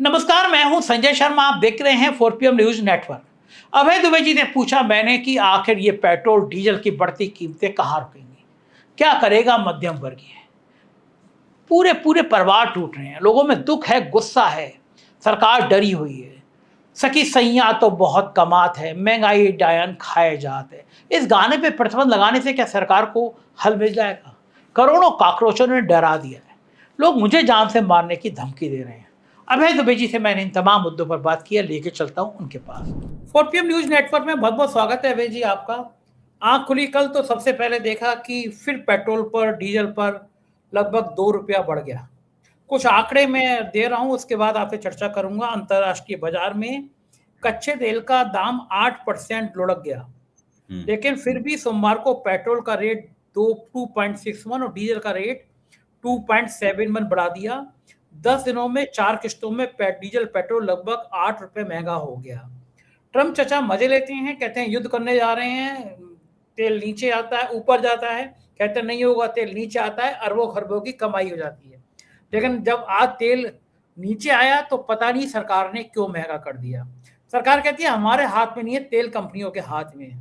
नमस्कार, मैं हूं संजय शर्मा। आप देख रहे हैं 4PM न्यूज नेटवर्क। अभय दुबे जी ने पूछा मैंने कि आखिर ये पेट्रोल डीजल की बढ़ती कीमतें कहाँ रुकेंगी, क्या करेगा मध्यम वर्गीय। पूरे पूरे परिवार टूट रहे हैं, लोगों में दुख है, गुस्सा है, सरकार डरी हुई है। सखी सैया तो बहुत कमात है, महंगाई डायन खाए जात है। इस गाने पे प्रतिबंध लगाने से क्या सरकार को हल मिल जाएगा? करोड़ों काकरोचों ने डरा दिया है, लोग मुझे जान से मारने की धमकी दे रहे हैं। अभय दुबे जी से मैंने इन तमाम मुद्दों पर बात की है, लेके चलता हूं उनके पास। 4PM न्यूज नेटवर्क में बहुत बहुत स्वागत है अभय जी आपका। आंख खुली कल तो सबसे पहले देखा कि फिर पेट्रोल पर डीजल पर लगभग 2 रुपया बढ़ गया। कुछ आंकड़े मैं दे रहा हूं, उसके बाद आपसे चर्चा करूंगा। अंतर्राष्ट्रीय बाजार में कच्चे तेल का दाम 8% लुढ़क गया, लेकिन फिर भी सोमवार को पेट्रोल का रेट 2.61 और डीजल का रेट 2.71 बढ़ा दिया। 10 दिनों में 4 किश्तों में डीजल पेट्रोल लगभग 8 रुपए महंगा हो गया। ट्रम्प चचा मजे लेते हैं, कहते हैं युद्ध करने जा रहे हैं, तेल नीचे आता है ऊपर जाता है, कहते नहीं होगा, तेल नीचे आता है, अरबों खरबों की कमाई हो जाती है। लेकिन जब आज तेल नीचे आया तो पता नहीं सरकार ने क्यों महंगा कर दिया। सरकार कहती है हमारे हाथ में नहीं है, तेल कंपनियों के हाथ में है।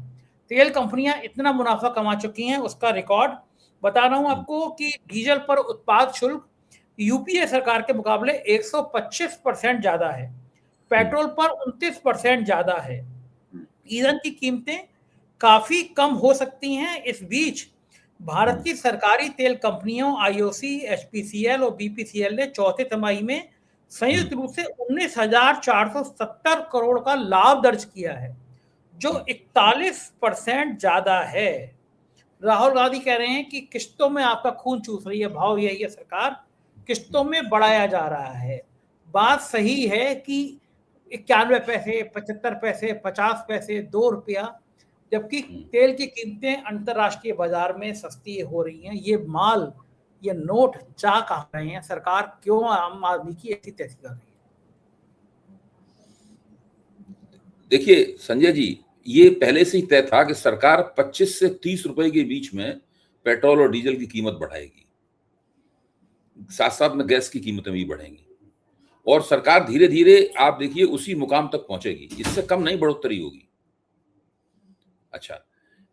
तेल कंपनियां इतना मुनाफा कमा चुकी हैं, उसका रिकॉर्ड बता रहा हूं आपको कि डीजल पर उत्पाद शुल्क यूपीए सरकार के मुकाबले 125% ज्यादा है, पेट्रोल पर 29% ज्यादा है। ईंधन की कीमतें काफी कम हो सकती हैं। इस बीच भारत की सरकारी तेल कंपनियों आईओसी, एचपीसीएल और बीपीसीएल ने चौथे तिमाही में संयुक्त रूप से 19,470 करोड़ का लाभ दर्ज किया है, जो 41% ज्यादा है। राहुल गांधी कह रहे हैं कि किश्तों में आपका खून चूस रही है, भाव यही है, सरकार किश्तों में बढ़ाया जा रहा है। बात सही है कि 91 पैसे, 75 पैसे, 50 पैसे, 2 रुपया, जबकि तेल की कीमतें अंतर्राष्ट्रीय बाजार में सस्ती हो रही हैं। ये माल, ये नोट जा कहाँ रहे हैं? सरकार क्यों आम आदमी की ऐसी तैसी कर रही है? देखिए संजय जी, ये पहले से ही तय था कि सरकार 25 से 30 रुपए के बीच में पेट्रोल और डीजल की कीमत बढ़ाएगी, साथ साथ में गैस की कीमतें भी बढ़ेंगी और सरकार धीरे धीरे आप देखिए उसी मुकाम तक पहुंचेगी, इससे कम नहीं बढ़ोतरी होगी। अच्छा,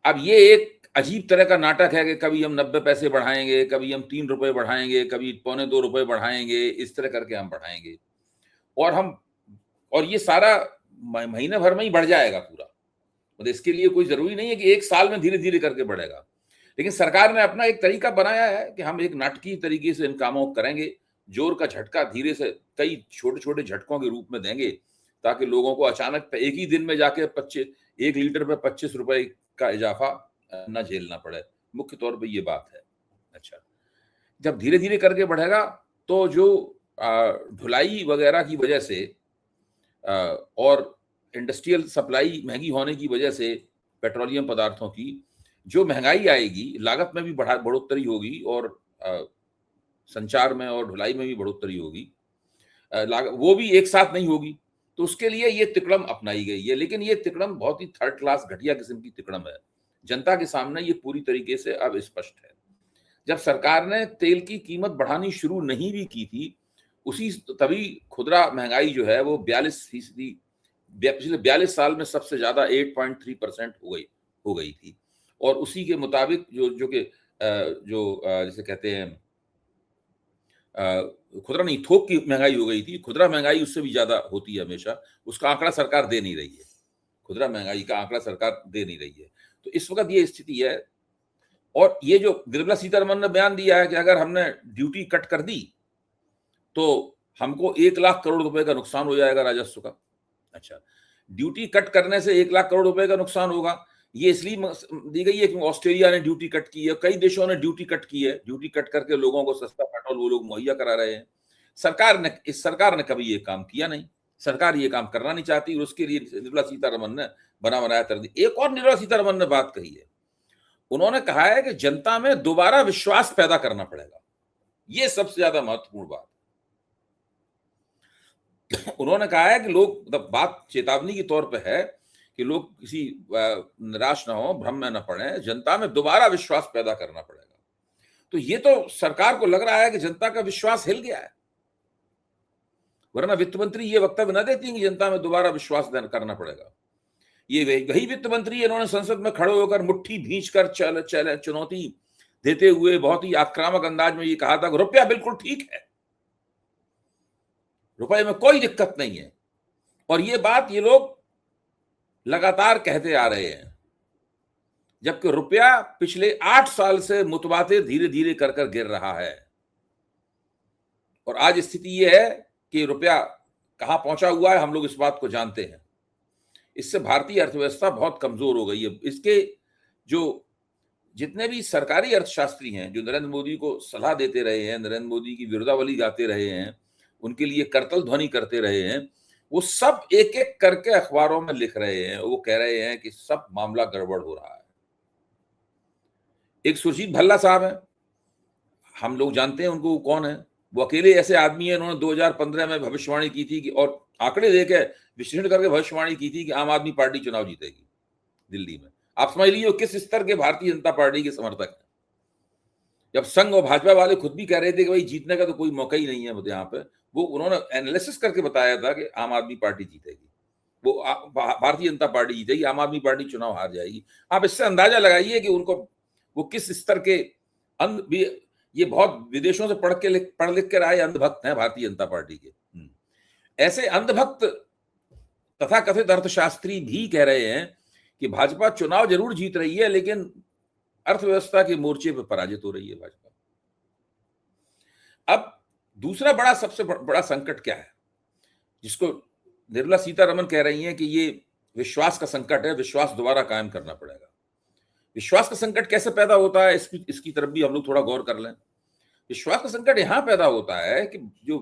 अब ये एक अजीब तरह का नाटक है कि कभी हम 90 पैसे बढ़ाएंगे, कभी हम 3 रुपए बढ़ाएंगे, कभी 2.25 बढ़ाएंगे, इस तरह करके हम बढ़ाएंगे और ये सारा महीने भर में ही बढ़ जाएगा पूरा। मतलब इसके लिए कोई जरूरी नहीं है कि एक साल में धीरे धीरे करके बढ़ेगा, लेकिन सरकार ने अपना एक तरीका बनाया है कि हम एक नाटकीय तरीके से इन कामों को करेंगे, जोर का झटका धीरे से कई छोटे छोटे झटकों के रूप में देंगे, ताकि लोगों को अचानक एक ही दिन में जाके 1 लीटर पे 25 रुपए का इजाफा न झेलना पड़े। मुख्य तौर पर ये बात है। अच्छा, जब धीरे धीरे करके बढ़ेगा तो जो ढुलाई वगैरह की वजह से और इंडस्ट्रियल सप्लाई महंगी होने की वजह से पेट्रोलियम पदार्थों की जो महंगाई आएगी, लागत में भी बढ़ोतरी होगी और संचार में और ढुलाई में भी बढ़ोतरी होगी। वो भी एक साथ नहीं होगी, तो उसके लिए ये तिकड़म अपनाई गई है, लेकिन ये तिकड़म बहुत ही थर्ड क्लास घटिया किस्म की तिकड़म है। जनता के सामने ये पूरी तरीके से अब स्पष्ट है। जब सरकार ने तेल की कीमत बढ़ानी शुरू नहीं भी की थी, तभी खुदरा महंगाई जो है वो 42%, पिछले 42 साल में सबसे ज्यादा 8.3% हो गई थी। और उसी के मुताबिक जैसे कहते हैं खुदरा नहीं, थोक की महंगाई हो गई थी। खुदरा महंगाई उससे भी ज्यादा होती है हमेशा, उसका आंकड़ा सरकार दे नहीं रही है। खुदरा महंगाई का आंकड़ा सरकार दे नहीं रही है, तो इस वक्त ये स्थिति है। और ये जो निर्मला सीतारमण ने बयान दिया है कि अगर हमने ड्यूटी कट कर दी तो हमको 1 लाख करोड़ रुपए का नुकसान हो जाएगा राजस्व का। अच्छा, ड्यूटी कट करने से 1 लाख करोड़ रुपए का नुकसान होगा, ये इसलिए दी गई है कि ऑस्ट्रेलिया ने ड्यूटी कट की है, कई देशों ने ड्यूटी कट की है। ड्यूटी कट करके लोगों को सस्ता पेट्रोल वो लोग मुहैया करा रहे हैं। सरकार ने कभी ये काम किया नहीं, सरकार ये काम करना नहीं चाहती, और उसके लिए निर्मला सीतारमण ने बना बनाया कर दी। एक और निर्मला सीतारमण ने बात कही है, उन्होंने कहा है कि जनता में दोबारा विश्वास पैदा करना पड़ेगा। ये सबसे ज्यादा महत्वपूर्ण बात। उन्होंने कहा है कि लोग, मतलब बात चेतावनी के तौर पे है कि लोग किसी निराश ना हो, भ्रम में न पड़े, जनता में दोबारा विश्वास पैदा करना पड़ेगा। तो ये तो सरकार को लग रहा है कि जनता का विश्वास हिल गया है। वरना वित्त मंत्री ये वक्तव्य न देती कि जनता में दोबारा विश्वास करना पड़ेगा। ये वही वित्त मंत्री इन्होंने संसद में खड़े होकर मुट्ठी भींच कर चुनौती देते हुए बहुत ही आक्रामक अंदाज में ये कहा था कि रुपया बिल्कुल ठीक है, रुपये में कोई दिक्कत नहीं है। और ये बात ये लोग लगातार कहते आ रहे हैं, जबकि रुपया पिछले 8 साल से मुतवातिर धीरे धीरे कर गिर रहा है। और आज स्थिति यह है कि रुपया कहां पहुंचा हुआ है, हम लोग इस बात को जानते हैं। इससे भारतीय अर्थव्यवस्था बहुत कमजोर हो गई है। इसके जो जितने भी सरकारी अर्थशास्त्री हैं जो नरेंद्र मोदी को सलाह देते रहे हैं, नरेंद्र मोदी की विरोधावली गाते रहे हैं, उनके लिए करतल ध्वनि करते रहे हैं, वो सब एक एक करके अखबारों में लिख रहे हैं। वो कह रहे हैं कि सब मामला गड़बड़ हो रहा है। एक सुरजीत भल्ला साहब हैं, हम लोग जानते हैं उनको, वो कौन है। वो अकेले ऐसे आदमी है, उन्होंने 2015 में भविष्यवाणी की थी कि, और आंकड़े देके विश्लेषण करके भविष्यवाणी की थी कि आम आदमी पार्टी चुनाव जीतेगी दिल्ली में। आप समझ लीजिए किस स्तर के भारतीय जनता पार्टी के समर्थक हैं। जब संघ और भाजपा वाले खुद भी कह रहे थे कि भाई जीतने का तो कोई मौका ही नहीं है यहाँ पे, वो उन्होंने एनालिसिस करके बताया था कि आम आदमी पार्टी जीतेगी, वो भारतीय जनता पार्टी जीतेगी, आम आदमी पार्टी चुनाव हार जाएगी। आप इससे अंदाजा लगाइए कि उनको वो किस स्तर के ये बहुत विदेशों से पढ़ लिख कर आए अंधभक्त हैं भारतीय जनता पार्टी के। ऐसे अंधभक्त तथाकथित अर्थशास्त्री भी कह रहे हैं कि भाजपा चुनाव जरूर जीत रही है, लेकिन अर्थव्यवस्था के मोर्चे पर पराजित हो रही है भाजपा। अब दूसरा सबसे बड़ा संकट क्या है, जिसको निर्मला सीतारमण कह रही हैं कि ये विश्वास का संकट है, विश्वास दोबारा कायम करना पड़ेगा। विश्वास का संकट कैसे पैदा होता है, इसकी तरफ भी हम लोग थोड़ा गौर कर लें। विश्वास का संकट यहां पैदा होता है कि जो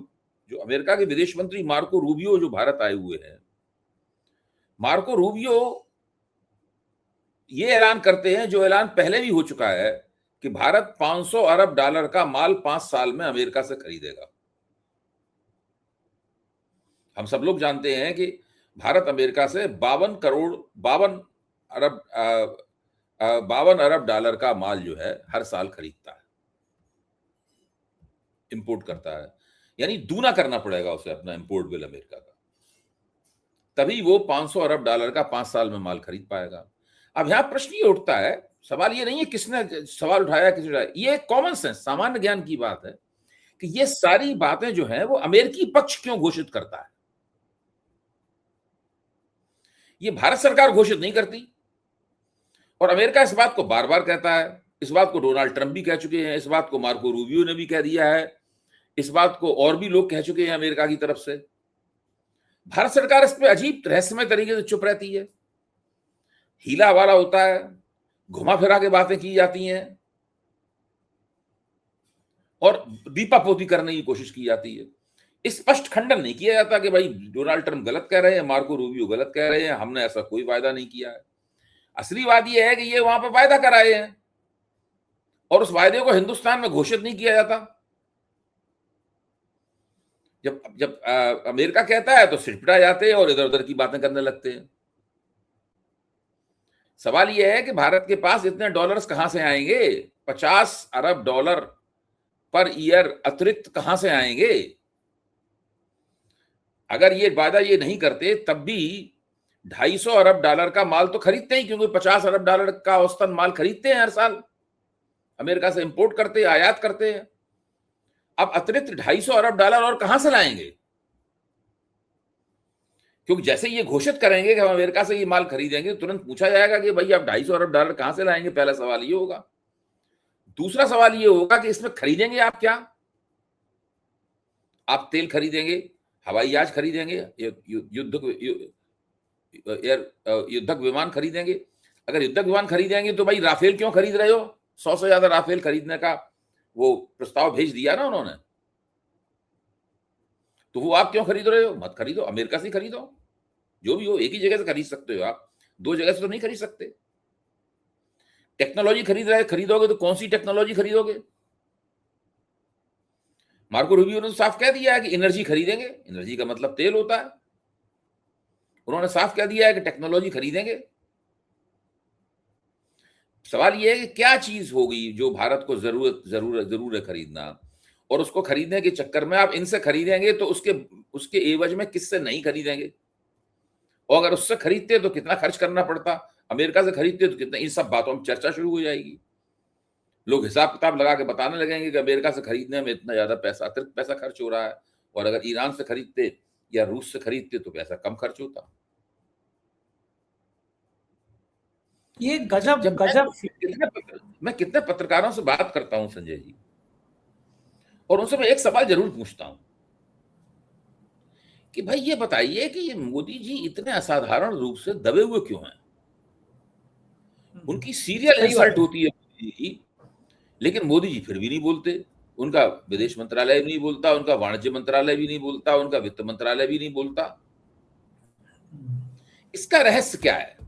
अमेरिका के विदेश मंत्री मार्को रूबियो जो भारत आए हुए हैं, मार्को रूबियो ये ऐलान करते हैं, जो ऐलान पहले भी हो चुका है, कि भारत $500 अरब का माल 5 साल में अमेरिका से खरीदेगा। हम सब लोग जानते हैं कि भारत अमेरिका से 52 अरब डॉलर का माल जो है हर साल खरीदता है, इंपोर्ट करता है। यानी दूना करना पड़ेगा उसे अपना इंपोर्ट बिल अमेरिका का, तभी वो $500 अरब का 5 साल में माल खरीद पाएगा। अब यहां प्रश्न ये उठता है, सवाल ये नहीं है किसने सवाल उठाया, किसने उठाया, ये कॉमन सेंस सामान्य ज्ञान की बात है कि ये सारी बातें जो हैं वो अमेरिकी पक्ष क्यों घोषित करता है। ये भारत सरकार घोषित नहीं करती, और अमेरिका इस बात को बार बार कहता है। इस बात को डोनाल्ड ट्रंप भी कह चुके हैं, इस बात को मार्को रूबियो ने भी कह दिया है, इस बात को और भी लोग कह चुके हैं अमेरिका की तरफ से। भारत सरकार इस पे अजीब रहस्यमय तरीके से चुप रहती है, हीला वाला होता है, घुमा फिरा के बातें की जाती हैं और दीपापोती करने की कोशिश की जाती है। स्पष्ट खंडन नहीं किया जाता कि भाई डोनाल्ड ट्रंप गलत कह रहे हैं, मार्को रूबियो गलत कह रहे हैं, हमने ऐसा कोई वायदा नहीं किया है। असली बात यह है कि ये वहां पर वायदा कराए हैं और उस वायदे को हिंदुस्तान में घोषित नहीं किया जाता। जब अमेरिका कहता है तो सिटपिटा जाते हैं और इधर उधर की बातें करने लगते हैं। सवाल यह है कि भारत के पास इतने डॉलर्स कहां से आएंगे, $50 अरब पर ईयर अतिरिक्त कहां से आएंगे। अगर ये वायदा ये नहीं करते तब भी $250 अरब का माल तो खरीदते ही, क्योंकि $50 अरब का औसतन माल खरीदते हैं हर साल, अमेरिका से इंपोर्ट करते हैं, आयात करते हैं। अब अतिरिक्त $250 अरब और कहां से लाएंगे, क्योंकि जैसे ये घोषित करेंगे कि हम अमेरिका से ये माल खरीदेंगे, तुरंत पूछा जाएगा कि भाई आप $250 अरब कहां से लाएंगे। पहला सवाल ये होगा। दूसरा सवाल ये होगा कि इसमें खरीदेंगे आप क्या। आप तेल खरीदेंगे, हवाई जहाज खरीदेंगे, युद्धक विमान खरीदेंगे। अगर युद्धक विमान खरीदेंगे तो भाई राफेल क्यों खरीद रहे हो, 100 से ज्यादा राफेल खरीदने का वो प्रस्ताव भेज दिया ना उन्होंने, तो वो आप क्यों खरीद रहे हो। मत खरीदो, अमेरिका से खरीदो, जो भी हो एक ही जगह से खरीद सकते हो आप, 2 जगह से तो नहीं खरीद सकते। टेक्नोलॉजी खरीदोगे तो कौन सी टेक्नोलॉजी खरीदोगे। मार्को रूबियो ने तो साफ कह दिया है कि एनर्जी खरीदेंगे, एनर्जी का मतलब तेल होता है। उन्होंने साफ कह दिया है कि टेक्नोलॉजी खरीदेंगे। सवाल यह है कि क्या चीज होगी जो भारत को जरूर है खरीदना, और उसको खरीदने के चक्कर में आप इनसे खरीदेंगे तो उसके एवज में किससे नहीं खरीदेंगे, और अगर उससे खरीदते तो कितना खर्च करना पड़ता, अमेरिका से खरीदते तो कितना, इन सब बातों में चर्चा शुरू हो जाएगी। लोग हिसाब किताब लगा के बताने लगेंगे कि अमेरिका से खरीदने में इतना ज्यादा पैसा, अतिरिक्त पैसा खर्च हो रहा है, और अगर ईरान से खरीदते या रूस से खरीदते तो पैसा कम खर्च होता। ये गजब जब गजब। मैं कितने पत्रकारों से बात करता हूं संजय जी, और उनसे मैं एक सवाल जरूर पूछता हूं कि भाई ये बताइए कि ये मोदी जी इतने असाधारण रूप से दबे हुए क्यों हैं? उनकी सीरियल सही बात इंसल्ट है। होती है मोदी जी की, लेकिन मोदी जी फिर भी नहीं बोलते, उनका विदेश मंत्रालय भी नहीं बोलता, उनका वाणिज्य मंत्रालय भी नहीं बोलता, उनका वित्त मंत्रालय भी नहीं बोलता। इसका रहस्य क्या है?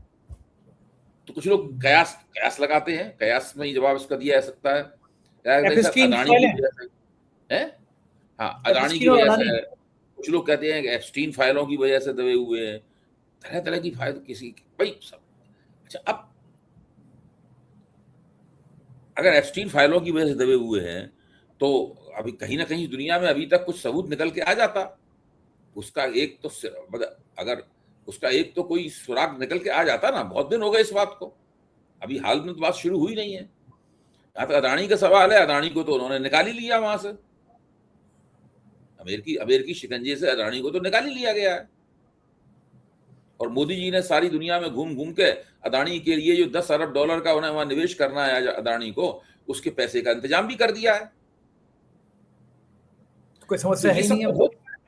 तो कुछ लोग कयास कयास लगाते हैं, कयास में ही जवाब इसका दिया जा सकता है, एप्स्टीन अदानी की फाइलें, वजह से है। हाँ, अदानी की एप्स्टीन और वजह अडानी। से है। कुछ लोग कहते हैं कि एप्स्टीन फाइलों की वजह से दबे हुए हैं, तरह तरह की फाइल किसी भाई सब। अच्छा, अब अगर एप्स्टीन फाइलों की वजह से दबे हुए हैं तो अभी कहीं ना कहीं दुनिया में अभी तक कुछ सबूत निकल के आ जाता, उसका एक तो अगर उसका एक तो कोई सुराग निकल के आ जाता ना। बहुत दिन हो गए इस बात को, अभी हाल में तो बात शुरू हुई नहीं है। यहाँ तक अदानी का सवाल है, अदानी को तो उन्होंने निकाल ही लिया वहां से, अमेरिकी शिकंजे से अदानी को तो निकाल ही लिया गया है। और मोदी जी ने सारी दुनिया में घूम घूम के अदानी के लिए जो 10 अरब डॉलर का उन्हें वहां निवेश करना है अदानी को, उसके पैसे का इंतजाम भी कर दिया है। कोई तो समस्या है ये ही सब नहीं है। तो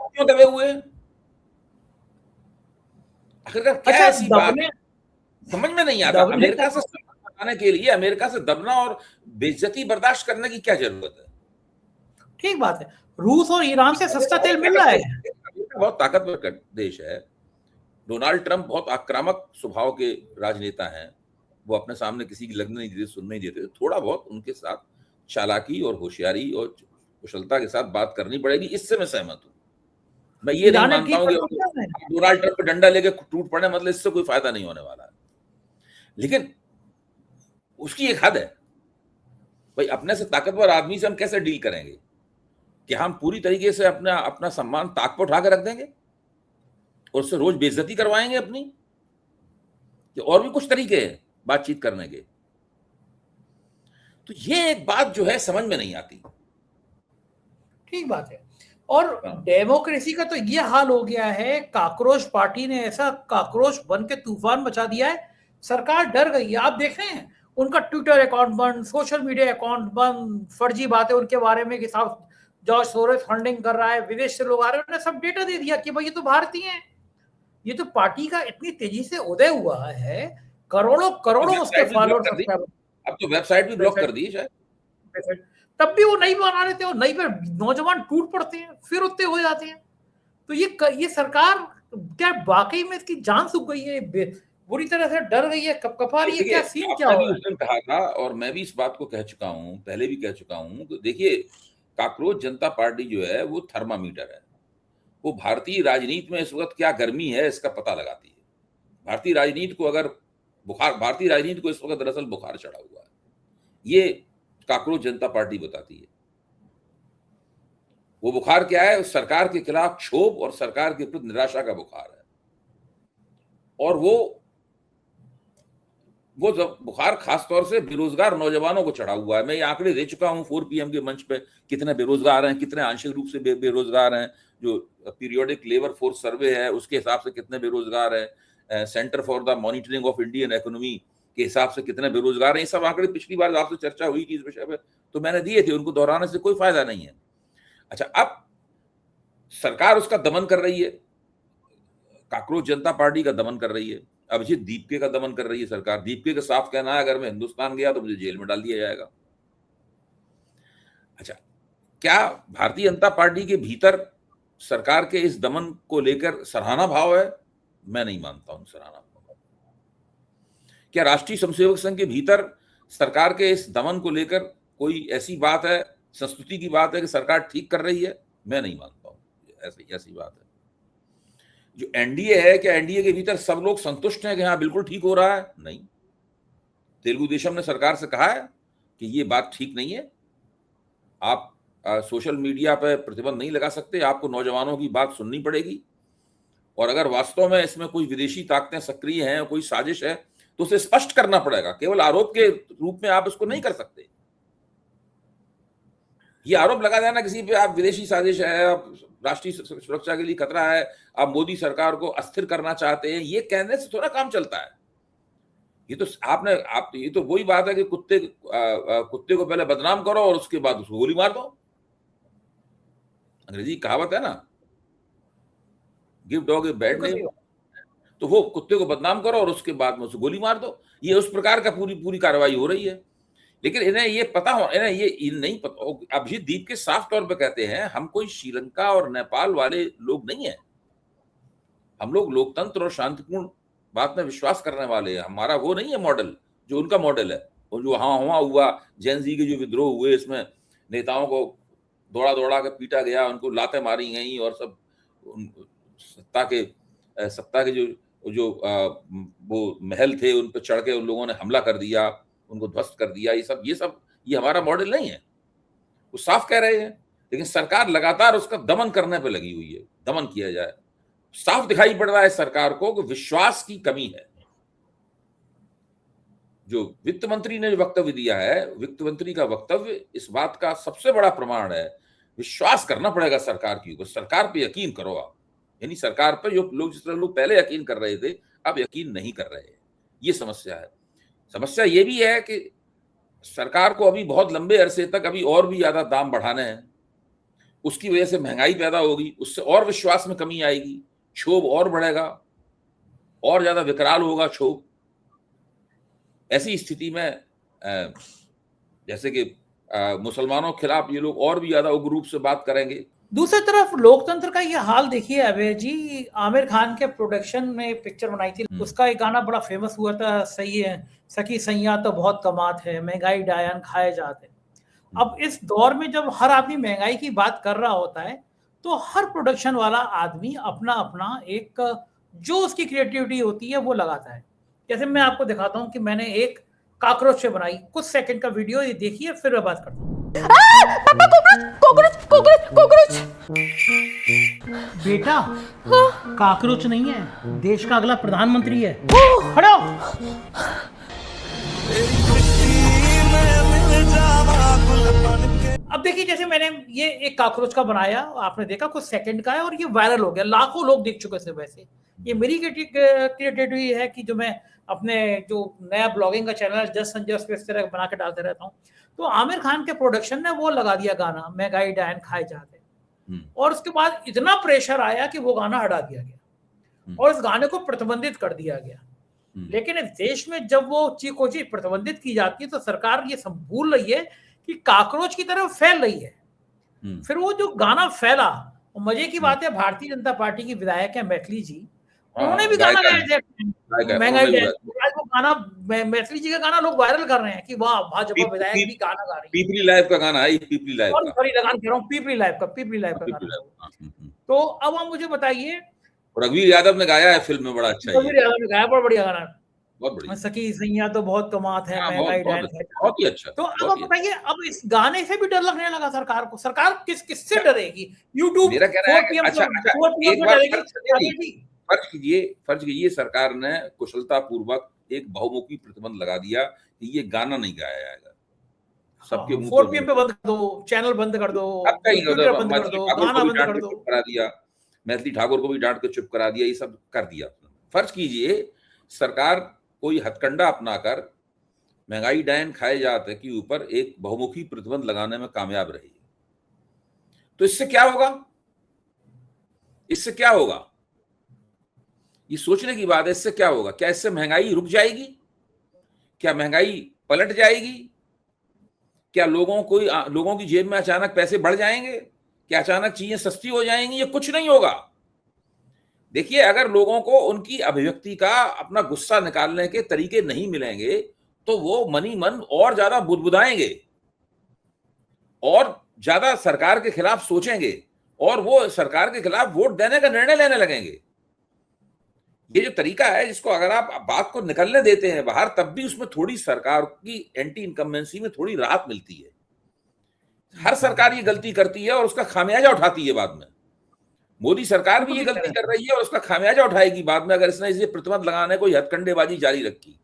क्यों दबे हुए हैं? आखिरकार क्या अच्छा, ऐसी बात दबने समझ में नहीं आता? दबने का अमेरिका से संबंध बनाने के लिए अमेरिका से दबना और बेइज्जती बर्दाश्त करने की क्या जरूरत है? ठीक बात है, रूस और ईरान से सस्ता तेल मिल रहा है। अमेरिका बहुत ताकतवर देश है। डोनाल्ड ट्रंप बहुत आक्रामक स्वभाव के राजनेता हैं, वो अपने सामने किसी की लगने नहीं देते, सुनने नहीं देते। थोड़ा बहुत उनके साथ चालाकी और होशियारी और कुशलता के साथ बात करनी पड़ेगी, इससे मैं सहमत हूं। मैं ये नहीं ईरान ने मानता ठीक हूं कदम कि उठाया है। डोनाल्ड ट्रंप पे डंडा लेके टूट पड़े, मतलब इससे कोई फायदा नहीं होने वाला है। लेकिन उसकी एक हद है भाई, अपने से ताकतवर आदमी से हम कैसे डील करेंगे? कि हम पूरी तरीके से अपना अपना सम्मान ताक पर उठा के रख देंगे और उससे रोज बेइज्जती करवाएंगे अपनी? कि और भी कुछ तरीके हैं बातचीत करने के? तो ये एक बात जो है समझ में नहीं आती। ठीक बात है। और डेमोक्रेसी का तो ये हाल हो गया है, काकरोच पार्टी ने ऐसा काकरोच बन के तूफान मचा दिया है, सरकार डर गई है। आप देख रहे हैं उनका ट्विटर अकाउंट बंद, सोशल मीडिया अकाउंट बंद, फर्जी बातें उनके बारे में कि साहब जॉर्ज सोरोस फंडिंग कर रहा है, विदेश से लोग आ रहे हैं, उन्होंने सब डेटा दे दिया कि भाई ये तो भारतीय हैं। ये तो पार्टी का इतनी तेजी से उदय हुआ है, करोड़ों करोड़ों उसके फॉलोअर्स सब्सक्राइबर। अब तो वेबसाइट भी ब्लॉक कर दी शायद। तब भी वो नहीं बना लेते, और नहीं पर नौजवान टूट पड़ते हैं, फिर उतने हो जाते हैं। तो ये सरकार क्या वाकई में इसकी जान सूख गई है, बुरी तरह से डर गई है, कपकपा रही है, क्या सीन क्या हो आपने भी रहा उस दिन कहा था और मैं भी इस बात को कह चुका हूं, पहले भी कह चुका हूं, तो देखिए काकरोच जनता पार्टी जो है वो थर्मामीटर है। वो भारतीय राजनीति में इस वक्त क्या गर्मी है इसका पता लगाती है। भारतीय राजनीति को इस वक्त दरअसल बुखार चढ़ा हुआ है, ये काकरोच जनता पार्टी बताती है। वो बुखार क्या है? उस सरकार के खिलाफ क्षोभ और सरकार के प्रति निराशा का बुखार है। और वो बुखार खासतौर से बेरोजगार नौजवानों को चढ़ा हुआ है। मैं ये आंकड़े दे चुका हूं 4PM के मंच पे, कितने बेरोजगार हैं, कितने आंशिक रूप से बेरोजगार हैं। जो पीरियोडिक लेबर फोर्स सर्वे है उसके हिसाब से कितने बेरोजगार हैं, centre for the monitoring of Indian economy के हिसाब से कितने बेरोजगार हैं। ये सब आंकड़े पिछली बार आपसे चर्चा हुई थी इस विषय पे, तो मैंने दिए थे, उनको दोहराने से कोई फायदा नहीं है। अच्छा, अब सरकार उसका दमन कर रही है, काकरोच जनता पार्टी का दमन कर रही है, अभिजीत दीपके का दमन कर रही है सरकार। दीपके का साफ कहना है अगर मैं हिंदुस्तान गया तो मुझे जेल में डाल दिया जाएगा। अच्छा, क्या भारतीय जनता पार्टी के भीतर सरकार के इस दमन को लेकर सराहना भाव है? मैं नहीं मानता हूं सराहना भाव। क्या राष्ट्रीय स्वयंसेवक संघ के भीतर सरकार के इस दमन को लेकर कोई ऐसी बात है, संस्तुति की बात है कि सरकार ठीक कर रही है? मैं नहीं मानता हूं ऐसी बात है। जो एनडीए है, क्या एनडीए के भीतर सब लोग संतुष्ट हैं कि हाँ बिल्कुल ठीक हो रहा है? नहीं। तेलुगु देशम ने सरकार से कहा है कि ये बात ठीक नहीं है, आप सोशल मीडिया पर प्रतिबंध नहीं लगा सकते, आपको नौजवानों की बात सुननी पड़ेगी। और अगर वास्तव में इसमें कोई विदेशी ताकतें सक्रिय हैं, कोई साजिश है, तो उसे स्पष्ट करना पड़ेगा। केवल आरोप के रूप में आप इसको नहीं कर सकते। ये आरोप लगा देना किसी पे, आप विदेशी साजिश है, आप राष्ट्रीय सुरक्षा के लिए खतरा है, आप मोदी सरकार को अस्थिर करना चाहते हैं, ये कहने से थोड़ा काम चलता है। ये तो ये तो वही बात है कि कुत्ते को पहले बदनाम करो और उसके बाद उसको गोली मार दो। अंग्रेजी कहावत है ना, give dog a bad name. तो वो कुत्ते को बदनाम करो और उसके बाद में उसे गोली मार दो। ये उस प्रकार का पूरी कार्रवाई हो रही है। लेकिन इन्हें ये पता हो, इन्हें नहीं पता। अभिजीत दीप के साफ तौर पे कहते हैं, हम कोई श्रीलंका और नेपाल वाले लोग नहीं है। हम लोग लोकतंत्र और शांतिपूर्ण बात में विश्वास करने वाले हैं। हमारा वो नहीं है मॉडल जो उनका मॉडल है। और जो वहां हुआ जेन जी के जो विद्रोह हुए, इसमें नेताओं को दौड़ा के पीटा गया, उनको लातें मारी गई और सब सत्ता के जो वो महल थे उन पर चढ़ के उन लोगों ने हमला कर दिया, उनको ध्वस्त कर दिया। ये हमारा मॉडल नहीं है, वो साफ कह रहे हैं। लेकिन सरकार लगातार उसका दमन करने पे लगी हुई है, दमन किया जाए। साफ दिखाई पड़ रहा है सरकार को कि विश्वास की कमी है। जो वित्त मंत्री ने जो वक्तव्य दिया है, वित्त मंत्री का वक्तव्य इस बात का सबसे बड़ा प्रमाण है। विश्वास करना पड़ेगा सरकार के ऊपर, सरकार पे यकीन करो आप। यानी सरकार पर जो लोग, जिस तरह लोग पहले यकीन कर रहे थे, अब यकीन नहीं कर रहे हैं। ये समस्या है। समस्या ये भी है कि सरकार को अभी बहुत लंबे अरसे तक अभी और भी ज्यादा दाम बढ़ाने हैं। उसकी वजह से महंगाई पैदा होगी, उससे और विश्वास में कमी आएगी, क्षोभ और बढ़ेगा, और ज्यादा विकराल होगा क्षोभ। ऐसी स्थिति में जैसे कि मुसलमानों के खिलाफ ये लोग और भी ज्यादा उग्र रूप से बात करेंगे। दूसरी तरफ लोकतंत्र का ये हाल देखिए अभय जी, आमिर खान के प्रोडक्शन में पिक्चर बनाई थी, उसका एक गाना बड़ा फेमस हुआ था, सही है सखी सैया तो बहुत कमात है, महंगाई डायन खाए जाते। अब इस दौर में जब हर आदमी महंगाई की बात कर रहा होता है, तो हर प्रोडक्शन वाला आदमी अपना अपना एक जो उसकी क्रिएटिविटी होती है वो लगाता है। जैसे मैं आपको दिखाता हूँ कि मैंने एक काकरोच से बनाई, कुछ सेकंड का वीडियो, ये देखिए, फिर मैं बात करता हूँ। बेटा, काकरोच नहीं है, देश का अगला प्रधानमंत्री है। खड़े हो। अब देखिए, जैसे मैंने ये एक काकरोच का बनाया, आपने देखा कुछ सेकंड का है और ये वायरल हो गया, लाखों लोग देख चुके थे। वैसे ये मेरी क्रिएटिविटी है कि जो मैं अपने जो नया ब्लॉगिंग का चैनल है जस्ट संजय उस पे इस तरह बना के डालते रहता हूँ। तो आमिर खान के प्रोडक्शन ने वो लगा दिया गाना, महंगाई डायन खाए जाते, और उसके बाद इतना प्रेशर आया कि वो गाना हटा दिया गया और इस गाने को प्रतिबंधित कर दिया गया। लेकिन इस देश में जब वो चीज प्रतिबंधित की जाती है तो सरकार ये सब भूल रही है कि काकरोच की तरफ फैल रही है। फिर वो जो गाना फैला, मजे की बात है, भारतीय जनता पार्टी की विधायक है मैथिली जी, उन्होंने भी गाना गाया थे, महंगाई डायन। वो गाना, मैथिली जी का गाना लोग वायरल कर रहे हैं कि वाह, भाजपा विधायक भी गाना गा रही है। पीपली लाइव का गाना है, पीपली लाइव का, सॉरी लगान कह रहा हूँ, पीपली लाइव का गाना। तो अब आप मुझे बताइए, रघुवीर यादव ने गाया है फिल्म में, बड़ा अच्छा है। रघुवीर यादव ने गाया, बड़ा बढ़िया गाना, बहुत बढ़िया। सखी सैया तो बहुत कमात है, महंगाई डायन है, बहुत ही अच्छा। तो अब आप बताइए, अब इस गाने से भी डर लगने लगा सरकार को। सरकार किससे डरेगी? यूट्यूब मेरा कहना है कि फर्ज कीजिए सरकार ने कुशलता पूर्वक एक बहुमुखी प्रतिबंध लगा दिया कि ये गाना नहीं गाया जाएगा। सबके मुंह 4 PM पे बंद कर दो, चैनल बंद कर दो, ट्विटर बंद कर दो, गाना बंद कर दो, करा दिया, मैथिली ठाकुर को भी डांट के चुप करा दिया, ये सब कर दिया। फर्ज कीजिए सरकार कोई हथकंडा अपनाकर महंगाई डायन खाए जाते के ऊपर एक बहुमुखी प्रतिबंध लगाने में कामयाब रही, तो इससे क्या होगा? इससे क्या होगा? ये सोचने की बात है। इससे क्या होगा? क्या इससे महंगाई रुक जाएगी? क्या महंगाई पलट जाएगी? क्या लोगों की जेब में अचानक पैसे बढ़ जाएंगे? क्या अचानक चीजें सस्ती हो जाएंगी? ये कुछ नहीं होगा। देखिए, अगर लोगों को उनकी अभिव्यक्ति का, अपना गुस्सा निकालने के तरीके नहीं मिलेंगे तो वो मनी मन और ज्यादा बुदबुदाएंगे और ज्यादा सरकार के खिलाफ सोचेंगे और वो सरकार के खिलाफ वोट देने का निर्णय लेने लगेंगे। ये जो तरीका है, जिसको अगर आप बात को निकलने देते हैं बाहर, तब भी उसमें थोड़ी सरकार की एंटी इनकम्बेंसी में थोड़ी राहत मिलती है। हर सरकार ये गलती करती है और उसका खामियाजा उठाती है बाद में। मोदी सरकार भी ये गलती कर रही है और उसका खामियाजा उठाएगी बाद में, अगर इसने इसे प्रतिबंध लगाने को हथकंडेबाजी जारी रखी।